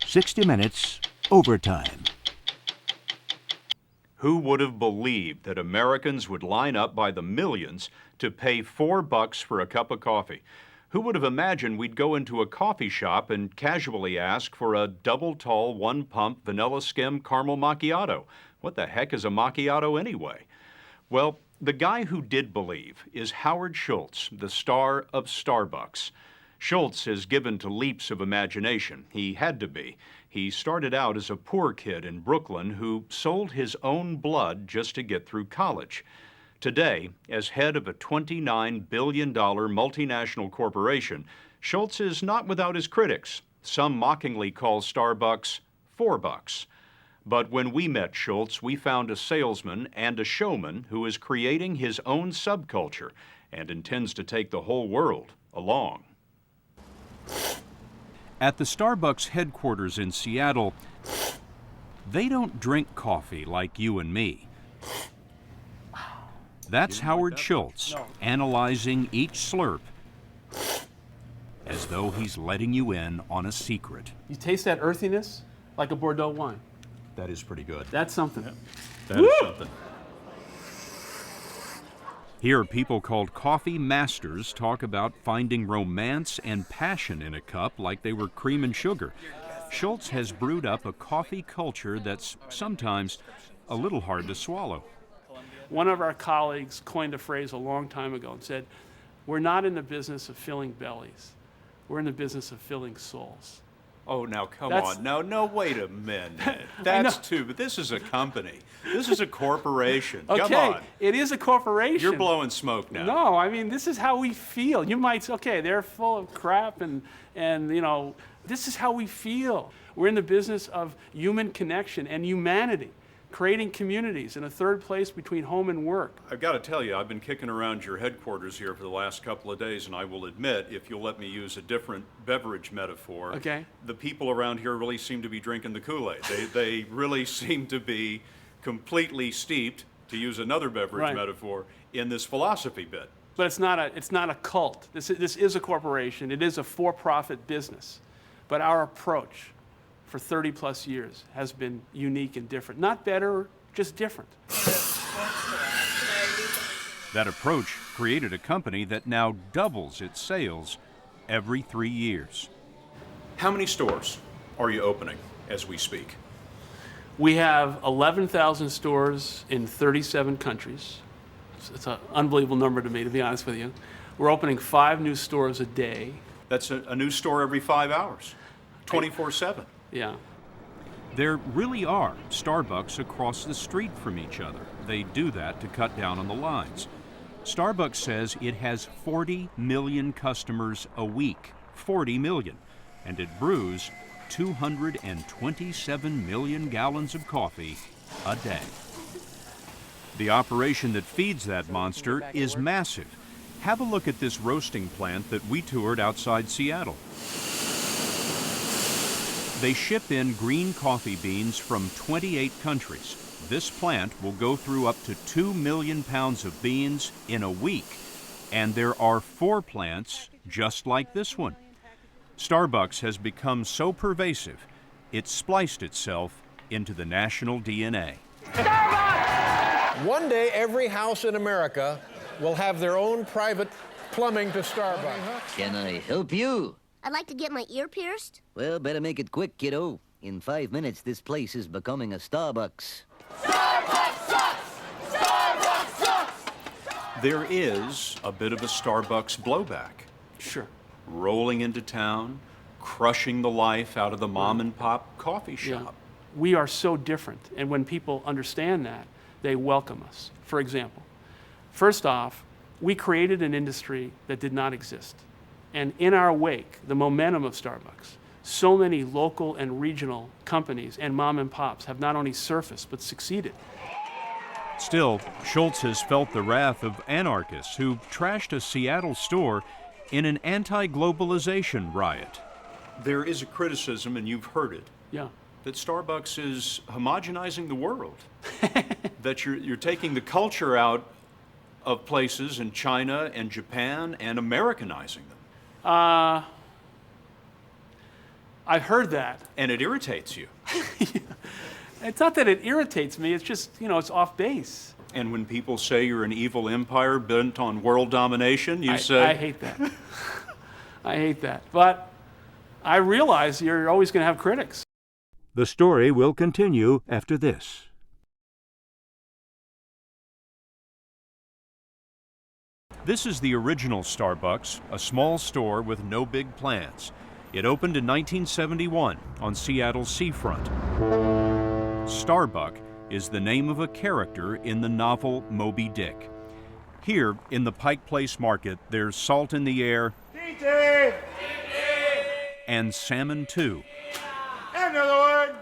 60 Minutes Overtime. Who would have believed that Americans would line up by the millions to pay $4 for a cup of coffee? Who would have imagined we'd go into a coffee shop and casually ask for a double tall, one pump, vanilla skim caramel macchiato? What the heck is a macchiato anyway? Well, the guy who did believe is Howard Schultz, the star of Starbucks. Schultz is given to leaps of imagination. He had to be. He started out as a poor kid in Brooklyn who sold his own blood just to get through college. Today, as head of a $29 billion multinational corporation, Schultz is not without his critics. Some mockingly call Starbucks $4. But when we met Schultz, we found a salesman and a showman who is creating his own subculture and intends to take the whole world along. At the Starbucks headquarters in Seattle, they don't drink coffee like you and me. That's Howard Schultz analyzing each slurp as though he's letting you in on a secret. You taste that earthiness like a Bordeaux wine. That is pretty good. That's something. Yeah. That is something. Here, people called coffee masters talk about finding romance and passion in a cup like they were cream and sugar. Schultz has brewed up a coffee culture that's sometimes a little hard to swallow. One of our colleagues coined a phrase a long time ago and said, "We're not in the business of filling bellies. We're in the business of filling souls." Oh, now come on. No, wait a minute. But this is a company. This is a corporation. Okay, Come on. it is a corporation. You're blowing smoke now. No, I mean, this is how we feel. You might say, okay, they're full of crap and you know, this is how we feel. We're in the business of human connection and humanity, creating communities in a third place between home and work. I've got to tell you, I've been kicking around your headquarters here for the last couple of days, and I will admit, if you'll let me use a different beverage metaphor, okay, the people around here really seem to be drinking the Kool-Aid. They really seem to be completely steeped, to use another beverage metaphor, in this philosophy bit. But it's not a cult. This is a corporation. It is a for-profit business. But our approach for 30 plus years has been unique and different. Not better, just different. That approach created a company that now doubles its sales every 3 years. How many stores are you opening as we speak? We have 11,000 stores in 37 countries. It's an unbelievable number to me, to be honest with you. We're opening 5 new stores a day. That's a new store every 5 hours, 24/7. Yeah. There really are Starbucks across the street from each other. They do that to cut down on the lines. Starbucks says it has 40 million customers a week, 40 million, and it brews 227 million gallons of coffee a day. The operation that feeds that monster is massive. Have a look at this roasting plant that we toured outside Seattle. They ship in green coffee beans from 28 countries. This plant will go through up to 2 million pounds of beans in a week, and there are 4 plants just like this one. Starbucks has become so pervasive, it's spliced itself into the national DNA. Starbucks! One day, every house in America will have their own private plumbing to Starbucks. Can I help you? I'd like to get my ear pierced. Well, better make it quick, kiddo. In 5 minutes, this place is becoming a Starbucks. Starbucks sucks! Starbucks sucks! There is a bit of a Starbucks blowback. Sure. Rolling into town, crushing the life out of the mom and pop coffee shop. Yeah. We are so different, and when people understand that, they welcome us. For example, first off, we created an industry that did not exist. And in our wake, the momentum of Starbucks, so many local and regional companies and mom and pops have not only surfaced, but succeeded. Still, Schultz has felt the wrath of anarchists who trashed a Seattle store in an anti-globalization riot. There is a criticism, and you've heard it, that Starbucks is homogenizing the world, that you're taking the culture out of places in China and Japan and Americanizing them. I've heard that. And it irritates you. It's not that it irritates me, it's just, it's off base. And when people say you're an evil empire bent on world domination, you say... I hate that. I hate that. But I realize you're always going to have critics. The story will continue after this. This is the original Starbucks, a small store with no big plans. It opened in 1971 on Seattle's seafront. Starbuck is the name of a character in the novel Moby Dick. Here, in the Pike Place Market, there's salt in the air and salmon too. Another one.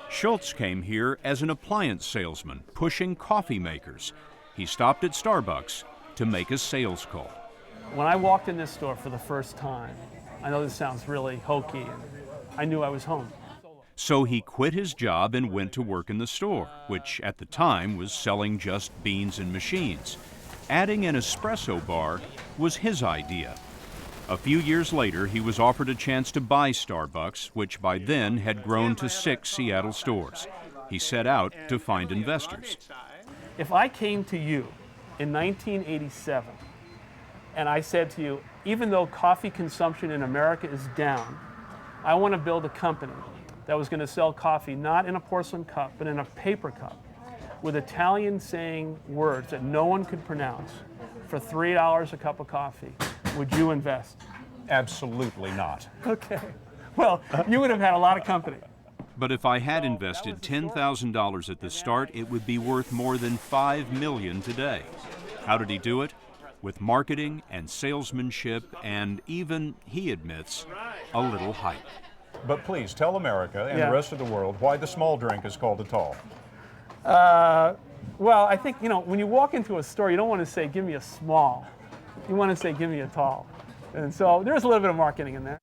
Schultz came here as an appliance salesman, pushing coffee makers. He stopped at Starbucks to make a sales call. When I walked in this store for the first time, I know this sounds really hokey, and I knew I was home. So he quit his job and went to work in the store, which at the time was selling just beans and machines. Adding an espresso bar was his idea. A few years later, he was offered a chance to buy Starbucks, which by then had grown to 6 Seattle stores. He set out to find investors. If I came to you in 1987 and I said to you, even though coffee consumption in America is down, I want to build a company that was going to sell coffee not in a porcelain cup, but in a paper cup, with Italian saying words that no one could pronounce, for $3 a cup of coffee, would you invest? Absolutely not. Okay. Well, you would have had a lot of company. But if I had invested $10,000 at the start, it would be worth more than $5 million today. How did he do it? With marketing and salesmanship and even, he admits, a little hype. But please tell America and the rest of the world why the small drink is called a tall. Well, I think, when you walk into a store, you don't want to say, give me a small. You want to say, give me a tall. And so there's a little bit of marketing in there.